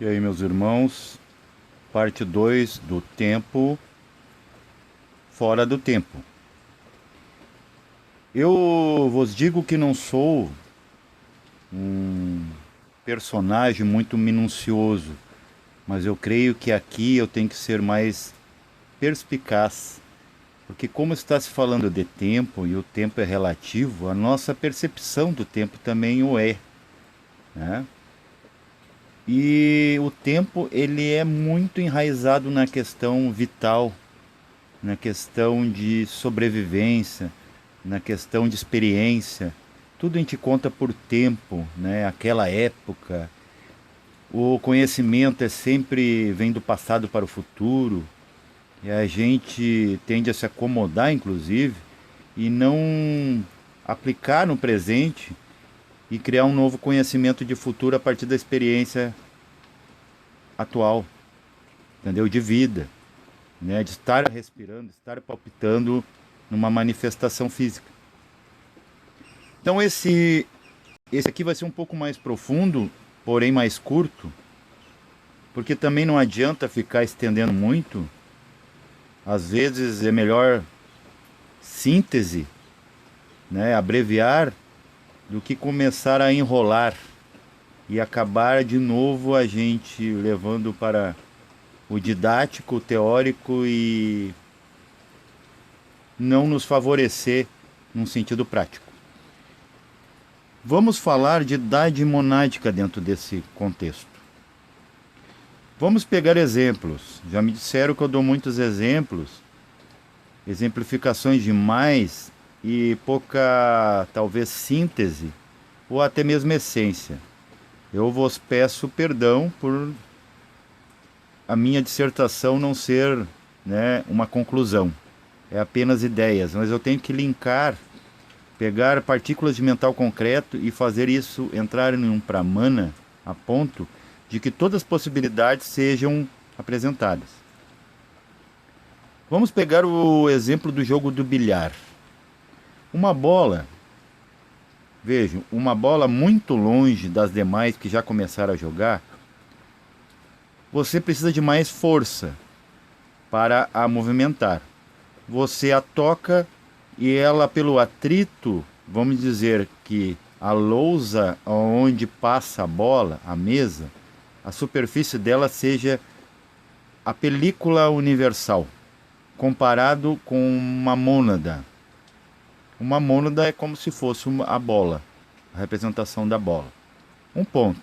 E aí, meus irmãos, parte 2 do tempo fora do tempo. Eu vos digo que não sou personagem muito minucioso, mas eu creio que aqui eu tenho que ser mais perspicaz, porque como está se falando de tempo e o tempo é relativo, a nossa percepção do tempo também o é, né? E o tempo ele é muito enraizado na questão vital, na questão de sobrevivência, na questão de experiência. Tudo a gente conta por tempo, né? Aquela época. O conhecimento é sempre vem do passado para o futuro. E a gente tende a se acomodar, inclusive, e não aplicar no presente e criar um novo conhecimento de futuro a partir da experiência atual, entendeu? De vida, né? De estar respirando, estar palpitando numa manifestação física. Então esse aqui vai ser um pouco mais profundo, porém mais curto, porque também não adianta ficar estendendo muito. Às vezes é melhor síntese, né, abreviar, do que começar a enrolar e acabar de novo a gente levando para o didático, o teórico e não nos favorecer num sentido prático. Vamos falar de idade monádica dentro desse contexto. Vamos pegar exemplos. Já me disseram que eu dou muitos exemplos, exemplificações demais e pouca, talvez, síntese ou até mesmo essência. Eu vos peço perdão por a minha dissertação não ser, né, uma conclusão. É apenas ideias, mas eu tenho que linkar, pegar partículas de mental concreto e fazer isso entrar em um pramana a ponto de que todas as possibilidades sejam apresentadas. Vamos pegar o exemplo do jogo do bilhar. Uma bola, vejam, uma bola muito longe das demais que já começaram a jogar, você precisa de mais força para a movimentar. Você a toca e ela, pelo atrito, vamos dizer que a lousa onde passa a bola, a mesa, a superfície dela seja a película universal, comparado com uma mônada. Uma mônada é como se fosse a bola, a representação da bola. Um ponto,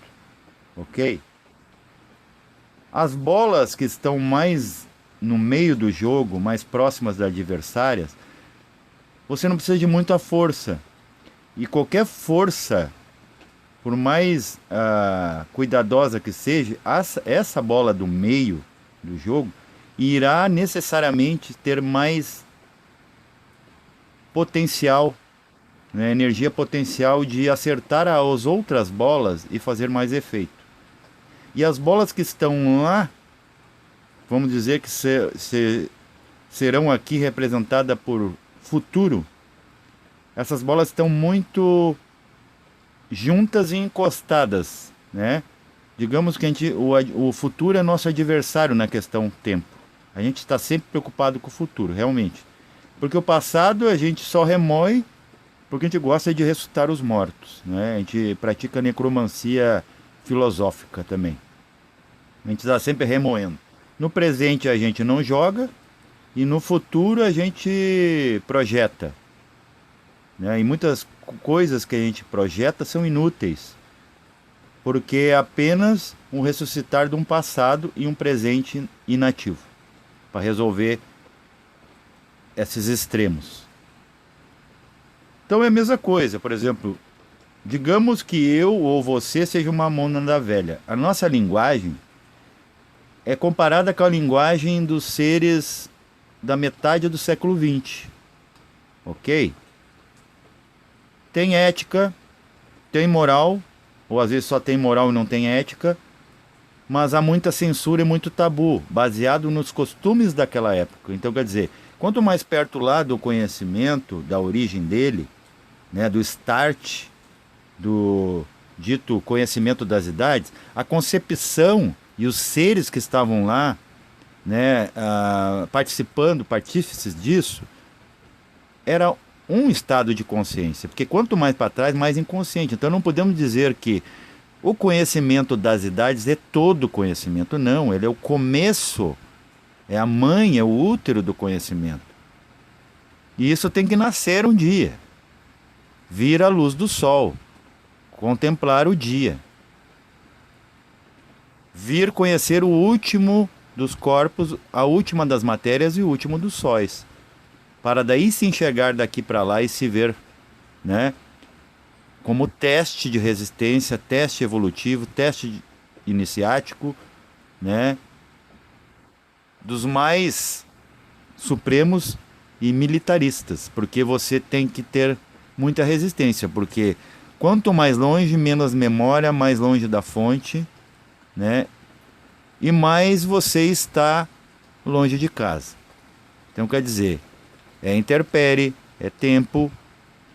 ok? As bolas que estão mais no meio do jogo, mais próximas das adversárias, você não precisa de muita força. E qualquer força, por mais cuidadosa que seja, essa bola do meio do jogo irá necessariamente ter mais potencial, né, energia potencial de acertar as outras bolas e fazer mais efeito. E as bolas que estão lá, vamos dizer que serão aqui representadas por futuro. Essas bolas estão muito juntas e encostadas, né? Digamos que o futuro é nosso adversário na questão tempo. A gente está sempre preocupado com o futuro, realmente. Porque o passado a gente só remói porque a gente gosta de ressuscitar os mortos, né? A gente pratica necromancia filosófica também. A gente está sempre remoendo. No presente a gente não joga e no futuro a gente projeta, né? E muitas coisas que a gente projeta são inúteis, porque é apenas um ressuscitar de um passado e um presente inativo para resolver esses extremos. Então é a mesma coisa, por exemplo, digamos que eu ou você seja uma mônada velha. A nossa linguagem é comparada com a linguagem dos seres da metade do século XX, ok? Tem ética, tem moral, ou às vezes só tem moral e não tem ética, mas há muita censura e muito tabu, baseado nos costumes daquela época. Então, quer dizer, quanto mais perto lá do conhecimento, da origem dele, né, do start, do dito conhecimento das idades, a concepção E os seres que estavam lá, né, participando, partífices disso, era um estado de consciência. Porque quanto mais para trás, mais inconsciente. Então não podemos dizer que o conhecimento das idades é todo conhecimento. Não, ele é o começo, é a mãe, é o útero do conhecimento. E isso tem que nascer um dia. Vir a luz do sol, contemplar o dia. Vir conhecer o último dos corpos, a última das matérias e o último dos sóis. Para daí se enxergar daqui para lá e se ver, né, como teste de resistência, teste evolutivo, teste iniciático, né, dos mais supremos e militaristas, porque você tem que ter muita resistência, porque quanto mais longe, menos memória, mais longe da fonte, né, e mais você está longe de casa. Então quer dizer, é intempérie, é tempo,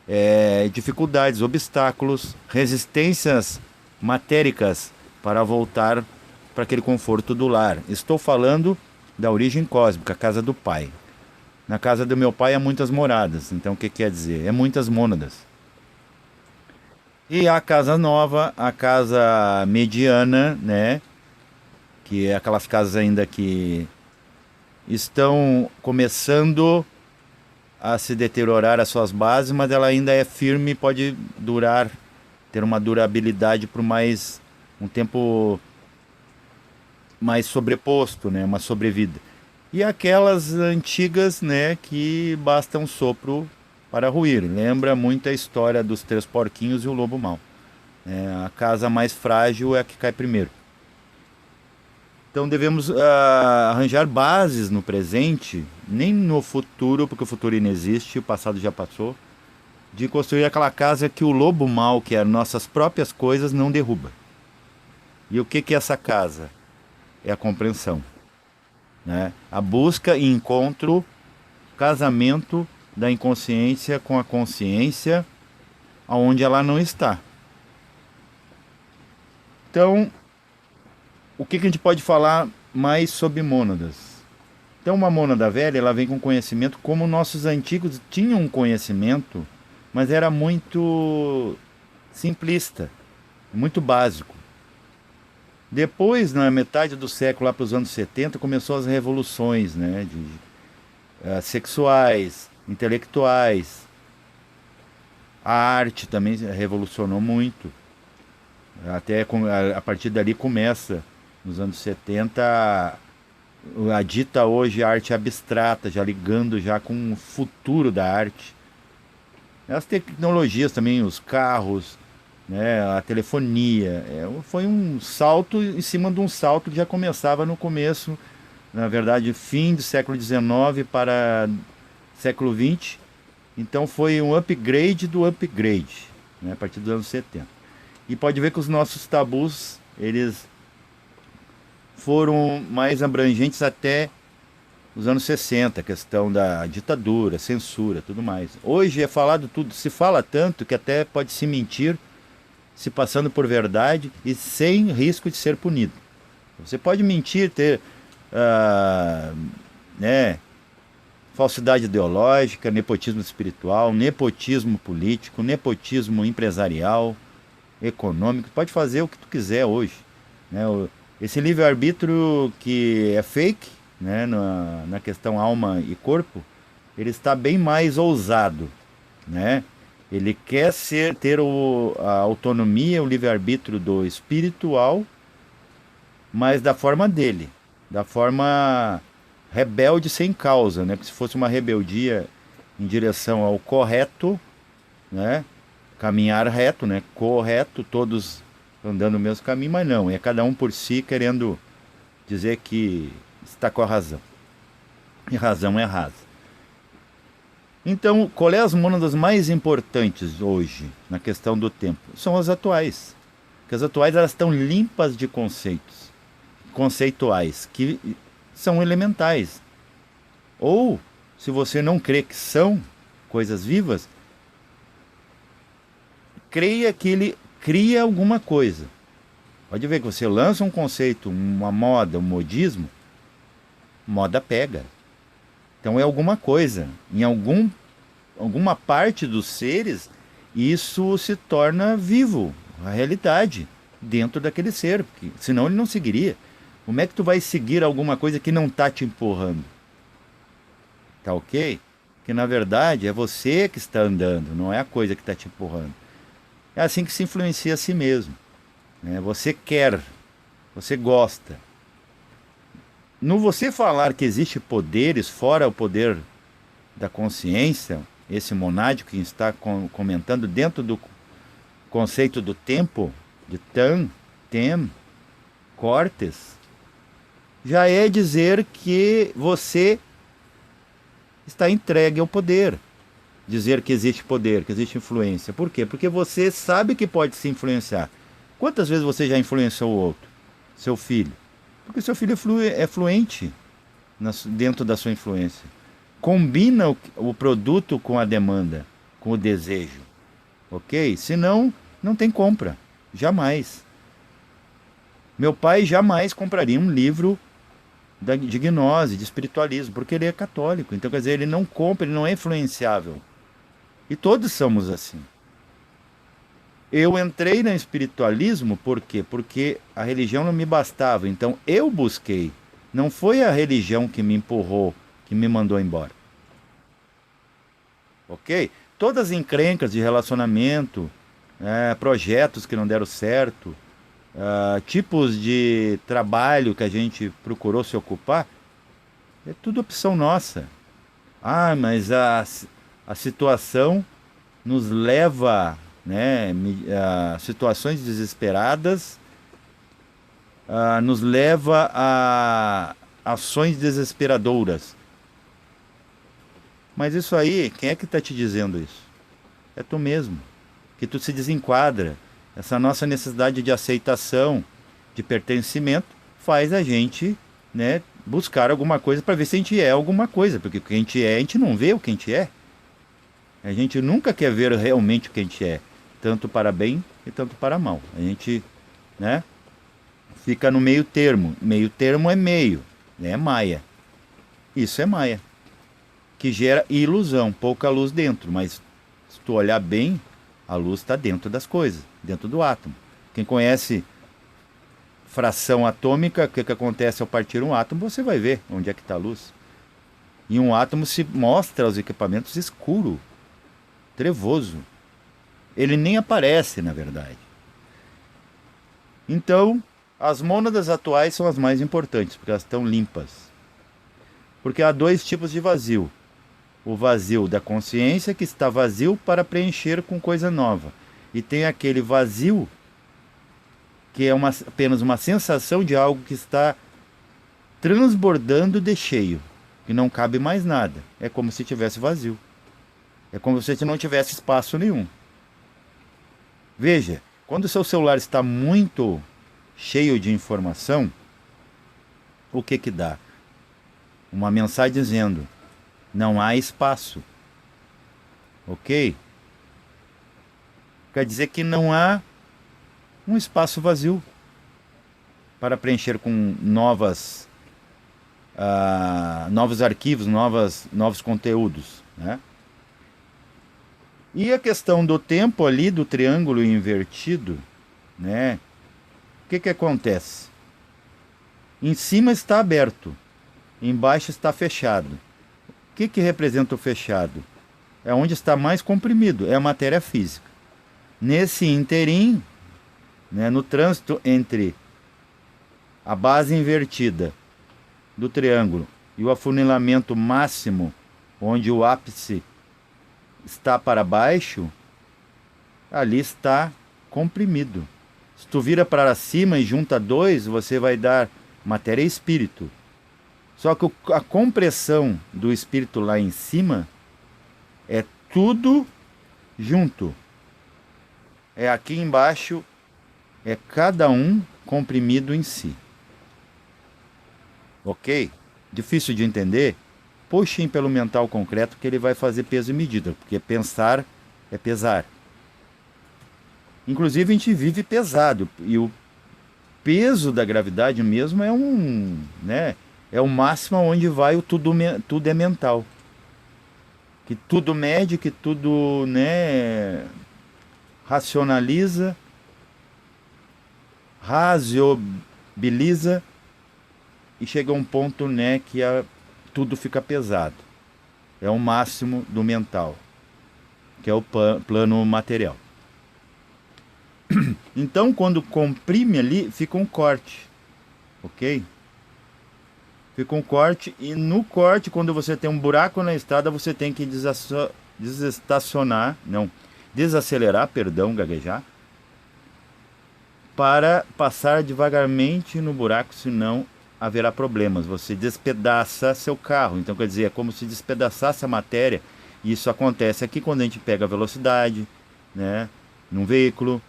é dificuldades, obstáculos, resistências matéricas para voltar para aquele conforto do lar. Estou falando da origem cósmica, a casa do pai. Na casa do meu pai há muitas moradas, então o que quer dizer? É muitas mônadas. E a casa nova, a casa mediana, né? Que é aquelas casas ainda que estão começando a se deteriorar as suas bases, mas ela ainda é firme e pode durar, ter uma durabilidade por mais um tempo mais sobreposto, né, uma sobrevida. E aquelas antigas, né, que basta um sopro para ruir. Lembra muito a história dos três porquinhos e o lobo mau. A casa mais frágil é a que cai primeiro. Então devemos arranjar bases no presente, nem no futuro, porque o futuro inexiste, o passado já passou, de construir aquela casa que o lobo mau, que é nossas próprias coisas, não derruba. E o que é essa casa? É a compreensão, né? A busca e encontro, casamento da inconsciência com a consciência, aonde ela não está. Então, o que a gente pode falar mais sobre mônadas? Então, uma mônada velha, ela vem com conhecimento, como nossos antigos tinham um conhecimento, mas era muito simplista, muito básico. Depois, na metade do século, lá para os anos 70, começou as revoluções, né, sexuais, intelectuais. A arte também revolucionou muito. Até a partir dali começa, nos anos 70, a dita hoje arte abstrata, já ligando já com o futuro da arte. As tecnologias também, os carros, né, a telefonia, foi um salto em cima de um salto que já começava no começo, na verdade, fim do século XIX para século XX. Então foi um upgrade do upgrade, né, a partir dos anos 70. E pode ver que os nossos tabus, eles foram mais abrangentes até os anos 60, a questão da ditadura, censura, tudo mais. Hoje é falado tudo, se fala tanto que até pode se mentir, se passando por verdade e sem risco de ser punido. Você pode mentir, ter né, falsidade ideológica, nepotismo espiritual, nepotismo político, nepotismo empresarial, econômico, pode fazer o que tu quiser hoje, né? Esse livre-arbítrio que é fake, né, na questão alma e corpo, ele está bem mais ousado, né? Ele quer ter a autonomia, o livre-arbítrio do espiritual, mas da forma dele, da forma rebelde sem causa, né? Porque se fosse uma rebeldia em direção ao correto, né? Caminhar reto, né? Correto, todos andando no mesmo caminho, mas não, é cada um por si querendo dizer que está com a razão. E razão é rasa. Então, qual é as mônadas mais importantes hoje na questão do tempo? São as atuais. Porque as atuais elas estão limpas de conceitos conceituais que são elementais. Ou, se você não crê que são coisas vivas, creia que ele cria alguma coisa. Pode ver que você lança um conceito, uma moda, um modismo, moda pega. Então é alguma coisa. Em alguma parte dos seres, isso se torna vivo, a realidade, dentro daquele ser. Porque, senão ele não seguiria. Como é que tu vai seguir alguma coisa que não está te empurrando? Tá ok? Que na verdade é você que está andando, não é a coisa que está te empurrando. É assim que se influencia a si mesmo, né? Você quer, você gosta. No você falar que existe poderes fora o poder da consciência, esse monádico que está comentando dentro do conceito do tempo, de Tan, Tem, Cortes, já é dizer que você está entregue ao poder. Dizer que existe poder, que existe influência. Por quê? Porque você sabe que pode se influenciar. Quantas vezes você já influenciou o outro? Seu filho. Porque seu filho é fluente dentro da sua influência. Combina o produto com a demanda, com o desejo. Ok? Senão, não tem compra. Jamais. Meu pai jamais compraria um livro de gnose, de espiritualismo, porque ele é católico. Então, quer dizer, ele não compra, ele não é influenciável. E todos somos assim. Eu entrei no espiritualismo por quê? Porque a religião não me bastava. Então eu busquei. Não foi a religião que me empurrou, que me mandou embora. Ok? Todas as encrencas de relacionamento, projetos que não deram certo, tipos de trabalho que a gente procurou se ocupar, é tudo opção nossa. Ah, mas a situação nos leva, né, a situações desesperadas, nos leva a ações desesperadoras. Mas isso aí, quem é que está te dizendo isso? É tu mesmo, que tu se desenquadra. Essa nossa necessidade de aceitação, de pertencimento, faz a gente, né, buscar alguma coisa para ver se a gente é alguma coisa, porque o que a gente é, a gente não vê o que a gente é. A gente nunca quer ver realmente o que a gente é, tanto para bem e tanto para mal. A gente, né, fica no meio termo. Meio termo é meio, é maia. Isso é maia, que gera ilusão, pouca luz dentro, mas se tu olhar bem, a luz está dentro das coisas, dentro do átomo. Quem conhece fração atômica, o que acontece ao partir um átomo, você vai ver onde é que está a luz. E um átomo se mostra aos equipamentos escuro, trevoso. Ele nem aparece, na verdade. Então, as mônadas atuais são as mais importantes, porque elas estão limpas. Porque há dois tipos de vazio. O vazio da consciência, que está vazio para preencher com coisa nova. E tem aquele vazio que é apenas uma sensação de algo que está transbordando de cheio, que não cabe mais nada. É como se tivesse vazio. É como se não tivesse espaço nenhum. Veja, quando o seu celular está muito cheio de informação, o que dá? Uma mensagem dizendo: não há espaço. Ok? Quer dizer que não há um espaço vazio para preencher com novos arquivos, novos conteúdos, né? E a questão do tempo ali, do triângulo invertido, né? O que acontece? Em cima está aberto, embaixo está fechado. O que representa o fechado? É onde está mais comprimido, é a matéria física. Nesse interim, né, no trânsito entre a base invertida do triângulo e o afunilamento máximo, onde o ápice está para baixo, ali está comprimido. Se tu vira para cima e junta dois, você vai dar matéria e espírito. Só que a compressão do espírito lá em cima é tudo junto. É aqui embaixo, é cada um comprimido em si. Ok? Difícil de entender? Puxem pelo mental concreto que ele vai fazer peso e medida, porque pensar é pesar. Inclusive a gente vive pesado, e peso da gravidade mesmo é né, é o máximo onde vai o tudo, tudo é mental. Que tudo mede, que tudo, né, racionaliza, razoabiliza e chega a um ponto, né, que tudo fica pesado. É o máximo do mental, que é o plano material. Então, quando comprime ali, fica um corte, ok? Fica um corte, e no corte, quando você tem um buraco na estrada, você tem que desestacionar, não, desacelerar, perdão, gaguejar, para passar devagarmente no buraco, senão haverá problemas. Você despedaça seu carro, então quer dizer, é como se despedaçasse a matéria, e isso acontece aqui quando a gente pega a velocidade, né, num veículo,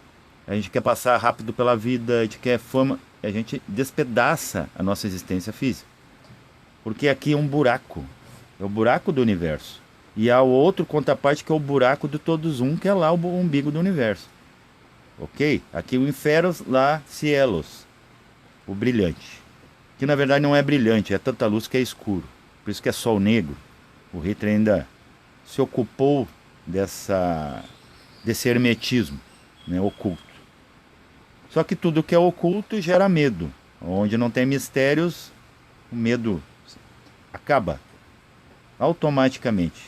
a gente quer passar rápido pela vida, a gente quer fama, a gente despedaça a nossa existência física. Porque aqui é um buraco, é o buraco do universo. E há o outro contraparte que é o buraco de todos um, que é lá o umbigo do universo. Ok? Aqui o inferos, lá cielos, o brilhante. Que na verdade não é brilhante, é tanta luz que é escuro. Por isso que é sol negro. O Hitler ainda se ocupou desse hermetismo, né, oculto. Só que tudo que é oculto gera medo. Onde não tem mistérios, o medo acaba automaticamente.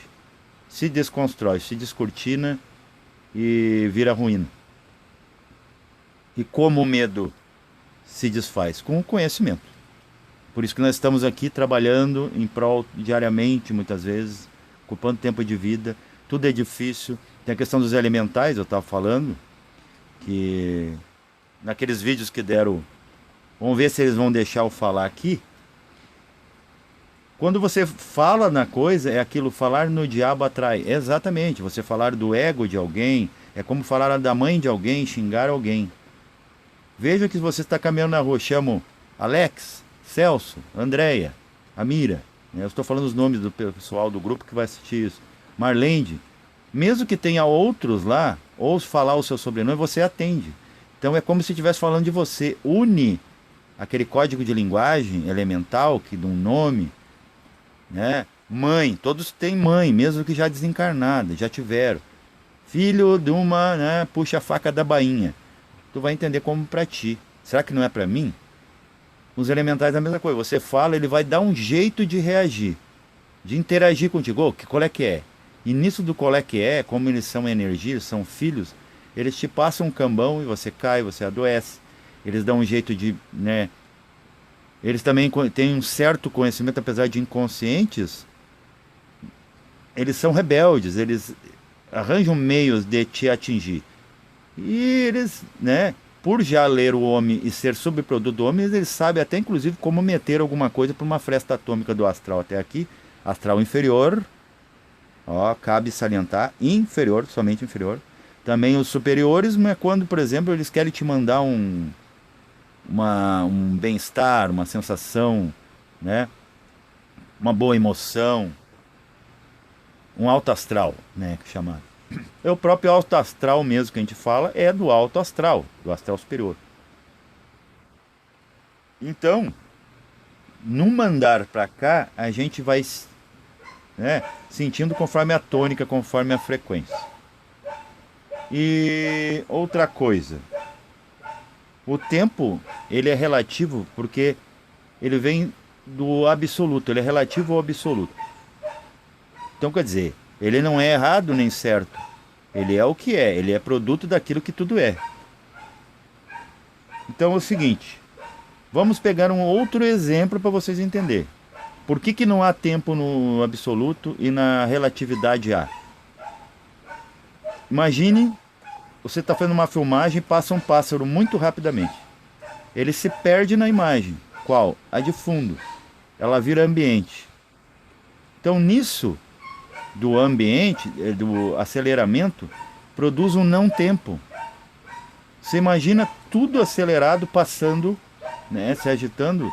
Se desconstrói, se descortina e vira ruína. E como o medo se desfaz? Com o conhecimento. Por isso que nós estamos aqui trabalhando em prol diariamente, muitas vezes, ocupando tempo de vida. Tudo é difícil. Tem a questão dos elementais, eu estava falando, que naqueles vídeos que deram, vamos ver se eles vão deixar eu falar aqui. Quando você fala na coisa, é aquilo, falar no diabo atrai. Exatamente, você falar do ego de alguém, é como falar da mãe de alguém, xingar alguém. Veja que você está caminhando na rua, chamo Alex, Celso, Andréia, Amira. Eu estou falando os nomes do pessoal do grupo que vai assistir isso. Marlende. Mesmo que tenha outros lá, ou falar o seu sobrenome, você atende. Então é como se estivesse falando de você. Une aquele código de linguagem elemental, que de um nome, né? Mãe, todos têm mãe, mesmo que já desencarnada, já tiveram. Filho de uma, né, puxa a faca da bainha. Tu vai entender como para ti. Será que não é para mim? Os elementais é a mesma coisa. Você fala, ele vai dar um jeito de reagir, de interagir contigo. Oh, qual é que é? E nisso do qual é que é, como eles são energia, eles são filhos, eles te passam um cambão e você cai, você adoece. Eles dão um jeito de, né? Eles também têm um certo conhecimento, apesar de inconscientes. Eles são rebeldes, eles arranjam meios de te atingir. E eles, né, por já ler o homem e ser subproduto do homem, eles sabem até inclusive como meter alguma coisa para uma fresta atômica do astral até aqui. Astral inferior, ó, cabe salientar, inferior, somente inferior. Também os superiores, mas quando, por exemplo, eles querem te mandar um bem-estar, uma sensação, né, uma boa emoção, um alto astral, né, que é chamado. É o próprio alto astral mesmo que a gente fala, é do alto astral, do astral superior. Então, no mandar para cá, a gente vai, né, sentindo conforme a tônica, conforme a frequência. E outra coisa, o tempo, ele é relativo porque ele vem do absoluto, ele é relativo ao absoluto. Então, quer dizer, ele não é errado nem certo. Ele é o que é. Ele é produto daquilo que tudo é. Então é o seguinte. Vamos pegar um outro exemplo para vocês entenderem. Por que não há tempo no absoluto e na relatividade há? Imagine, você está fazendo uma filmagem e passa um pássaro muito rapidamente. Ele se perde na imagem. Qual? A de fundo. Ela vira ambiente. Então nisso do ambiente, do aceleramento, produz um não tempo. Você imagina tudo acelerado passando, né, se agitando,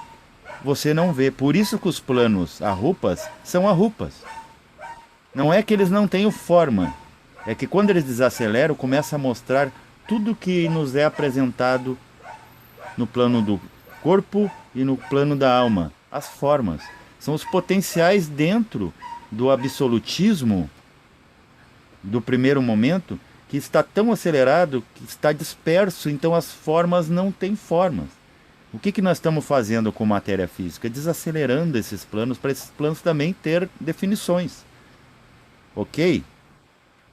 você não vê. Por isso que os planos arrupas são arrupas. Não é que eles não tenham forma, é que quando eles desaceleram, começa a mostrar tudo que nos é apresentado no plano do corpo e no plano da alma. As formas são os potenciais dentro do absolutismo do primeiro momento, que está tão acelerado que está disperso, então as formas não têm formas. O que nós estamos fazendo com matéria física? Desacelerando esses planos para esses planos também ter definições. Ok?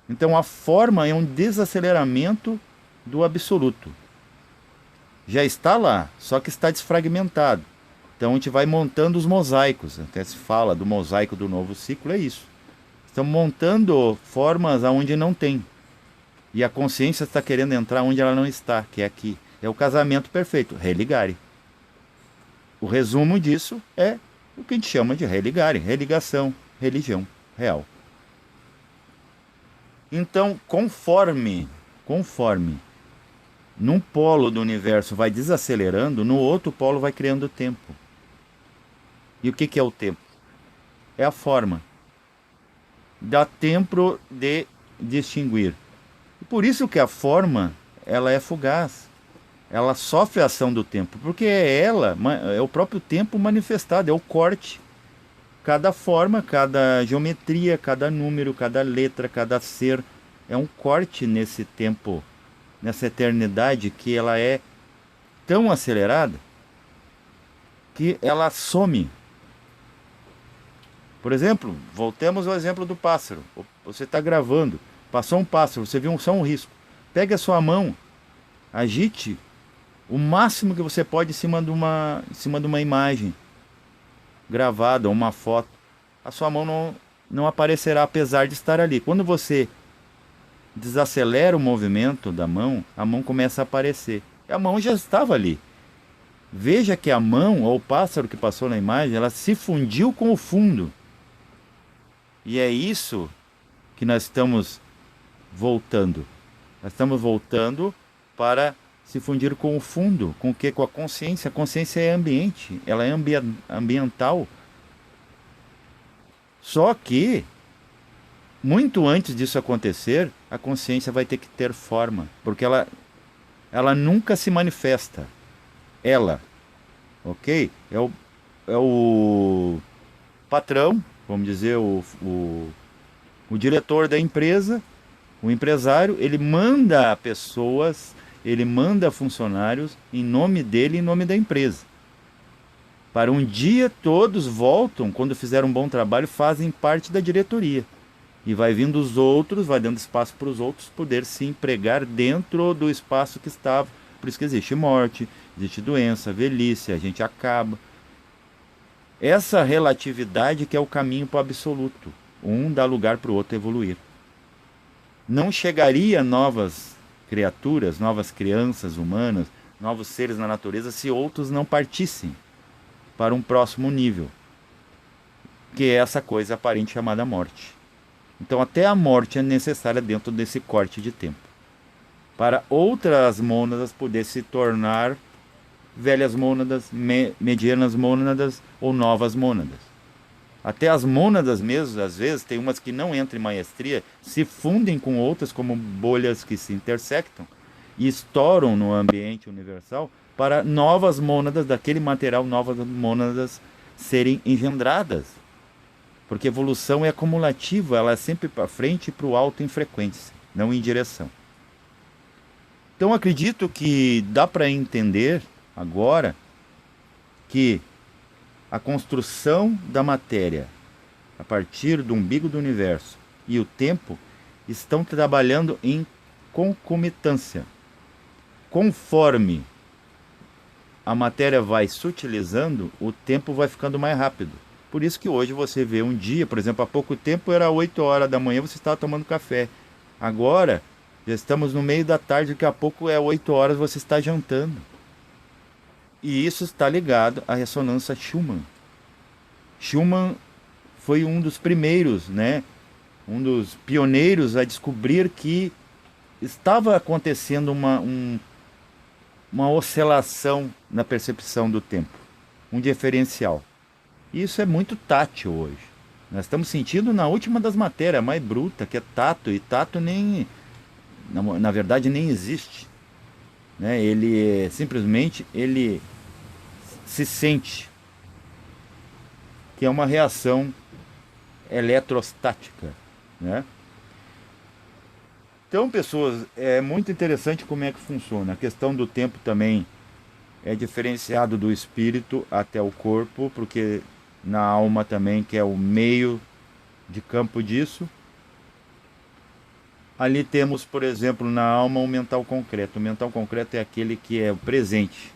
Então a forma é um desaceleramento do absoluto. Já está lá, só que está desfragmentado. Então a gente vai montando os mosaicos. Até se fala do mosaico do novo ciclo, é isso. Estamos montando formas aonde não tem. E a consciência está querendo entrar onde ela não está, que é aqui. É o casamento perfeito, religare. O resumo disso é o que a gente chama de religare, religação, religião real. Então, conforme num polo do universo vai desacelerando, no outro polo vai criando tempo. E o que é o tempo? É a forma. Dá tempo de distinguir. E por isso que a forma, ela é fugaz. Ela sofre a ação do tempo, porque é o próprio tempo manifestado, é o corte. Cada forma, cada geometria, cada número, cada letra, cada ser, é um corte nesse tempo, nessa eternidade que ela é tão acelerada que ela some. Por exemplo, voltemos ao exemplo do pássaro. Você está gravando, passou um pássaro, você viu só um risco. Pegue a sua mão, agite o máximo que você pode em cima de uma imagem gravada, uma foto. A sua mão não aparecerá apesar de estar ali. Quando você desacelera o movimento da mão, a mão começa a aparecer. E a mão já estava ali. Veja que a mão, ou o pássaro que passou na imagem, ela se fundiu com o fundo. E é isso que nós estamos voltando. Nós estamos voltando para se fundir com o fundo. Com o que? Com a consciência. A consciência é ambiente, ela é ambiental. Só que, muito antes disso acontecer, a consciência vai ter que ter forma. Porque ela nunca se manifesta. Ela, ok? É o patrão, vamos dizer, o diretor da empresa, o empresário, ele manda pessoas, ele manda funcionários em nome dele e em nome da empresa. Para um dia todos voltam, quando fizeram um bom trabalho, fazem parte da diretoria. E vai vindo os outros, vai dando espaço para os outros poder se empregar dentro do espaço que estava. Por isso que existe morte, existe doença, velhice, a gente acaba. Essa relatividade que é o caminho para o absoluto. Um dá lugar para o outro evoluir. Não chegaria novas criaturas, novas crianças humanas, novos seres na natureza se outros não partissem para um próximo nível, que é essa coisa aparente chamada morte. Então até a morte é necessária dentro desse corte de tempo, para outras mônadas poder se tornar velhas mônadas, medianas mônadas ou novas mônadas. Até as mônadas mesmo, às vezes, tem umas que não entram em maestria, se fundem com outras como bolhas que se intersectam e estouram no ambiente universal para novas mônadas daquele material, novas mônadas serem engendradas. Porque evolução é acumulativa, ela é sempre para frente e para o alto em frequência, não em direção. Então acredito que dá para entender agora que a construção da matéria a partir do umbigo do universo e o tempo estão trabalhando em concomitância. Conforme a matéria vai sutilizando, o tempo vai ficando mais rápido. Por isso que hoje você vê um dia, por exemplo, há pouco tempo era 8 horas da manhã, você estava tomando café. Agora, já estamos no meio da tarde, daqui a pouco é 8 horas, você está jantando. E isso está ligado à ressonância Schumann. Schumann foi um dos primeiros, né? Um dos pioneiros a descobrir que estava acontecendo uma oscilação na percepção do tempo, um diferencial. E isso é muito tátil hoje. Nós estamos sentindo na última das matérias, a mais bruta, que é tato, e tato nem, na verdade, nem existe. né? Ele simplesmente ele se sente que é uma reação eletrostática, né? Então, pessoas, é muito interessante como é que funciona. A questão do tempo também é diferenciado do espírito até o corpo, porque na alma também, que é o meio de campo disso. Ali temos, por exemplo, na alma o mental concreto. O mental concreto é aquele que é o presente,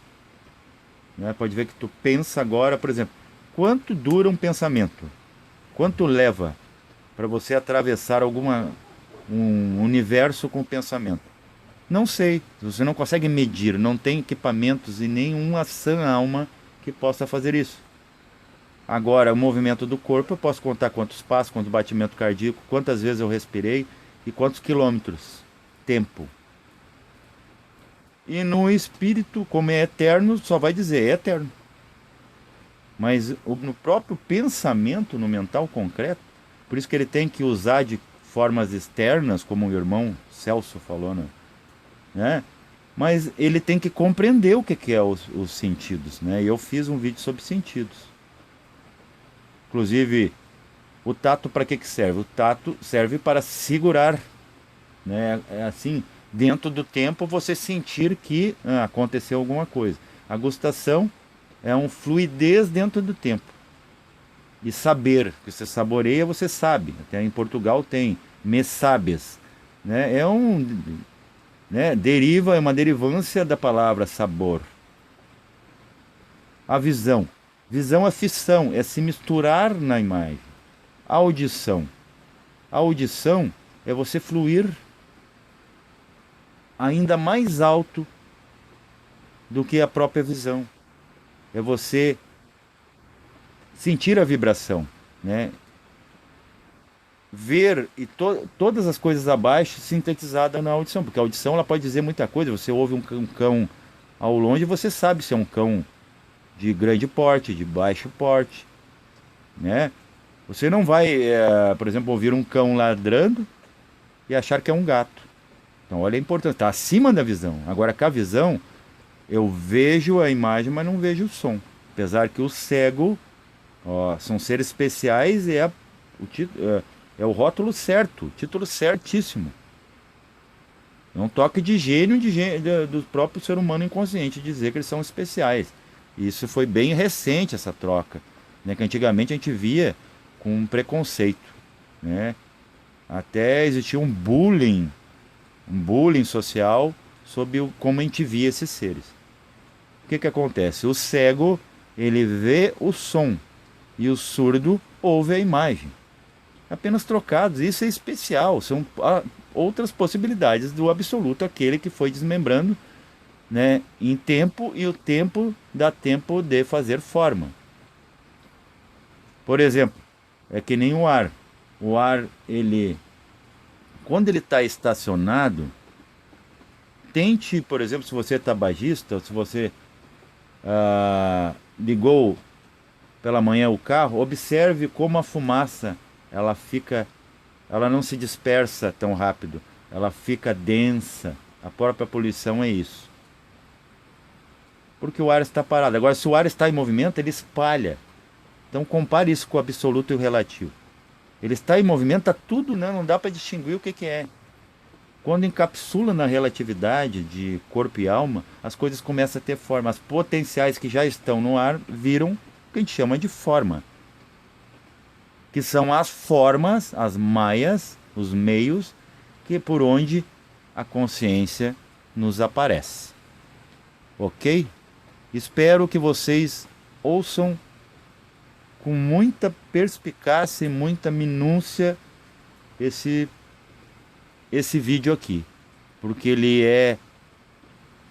né? Pode ver que tu pensa agora, por exemplo, quanto dura um pensamento? Quanto leva para você atravessar um universo com pensamento? Não sei, você não consegue medir, não tem equipamentos e nenhuma sã alma que possa fazer isso. Agora, o movimento do corpo, eu posso contar quantos passos, quanto batimento cardíaco, quantas vezes eu respirei e quantos quilômetros, tempo. E no espírito, como é eterno, só vai dizer é eterno. Mas no próprio pensamento, no mental concreto, por isso que ele tem que usar de formas externas, como o irmão Celso falou, né? Mas ele tem que compreender o que é os sentidos, né? E eu fiz um vídeo sobre sentidos. Inclusive, o tato para que serve? O tato serve para segurar, né? É assim, dentro do tempo você sentir que aconteceu alguma coisa. A gustação é um fluidez dentro do tempo. E saber, que você saboreia, você sabe. Até em Portugal tem me sabes, né? É uma derivância da palavra sabor. A visão. Visão é fissão, é se misturar na imagem. A audição. A audição é você fluir ainda mais alto do que a própria visão. É você sentir a vibração, né? Ver e todas as coisas abaixo sintetizadas na audição, porque a audição ela pode dizer muita coisa. Você ouve um cão ao longe, você sabe se é um cão de grande porte, de baixo porte, né? Você não vai, por exemplo, ouvir um cão ladrando e achar que é um gato. Então, olha a importância, está acima da visão. Agora, com a visão, eu vejo a imagem, mas não vejo o som. Apesar que o cego, são seres especiais e é o rótulo certo, o título certíssimo. É um toque de gênio do próprio ser humano inconsciente dizer que eles são especiais. E isso foi bem recente, essa troca, né? Que antigamente a gente via com um preconceito, né? Até existia um bullying social sobre como a gente via esses seres. O que acontece? O cego, ele vê o som e o surdo ouve a imagem. Apenas trocados, isso é especial, são outras possibilidades do absoluto, aquele que foi desmembrando, né, em tempo, e o tempo dá tempo de fazer forma. Por exemplo, é que nem o ar. O ar, quando ele está estacionado, tente, por exemplo, se você é tabagista, se você ligou pela manhã o carro, observe como a fumaça ela não se dispersa tão rápido, ela fica densa. A própria poluição é isso, porque o ar está parado. Agora, se o ar está em movimento, ele espalha. Então compare isso com o absoluto e o relativo. Ele está em movimento, está tudo, né? Não dá para distinguir o que é. Quando encapsula na relatividade de corpo e alma, as coisas começam a ter forma. As potenciais que já estão no ar viram o que a gente chama de forma, que são as formas, as maias, os meios que por onde a consciência nos aparece. Ok? Espero que vocês ouçam com muita perspicácia e muita minúcia esse vídeo aqui, porque ele é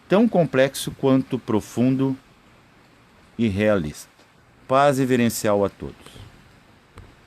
tão complexo quanto profundo e realista. Paz reverencial a todos.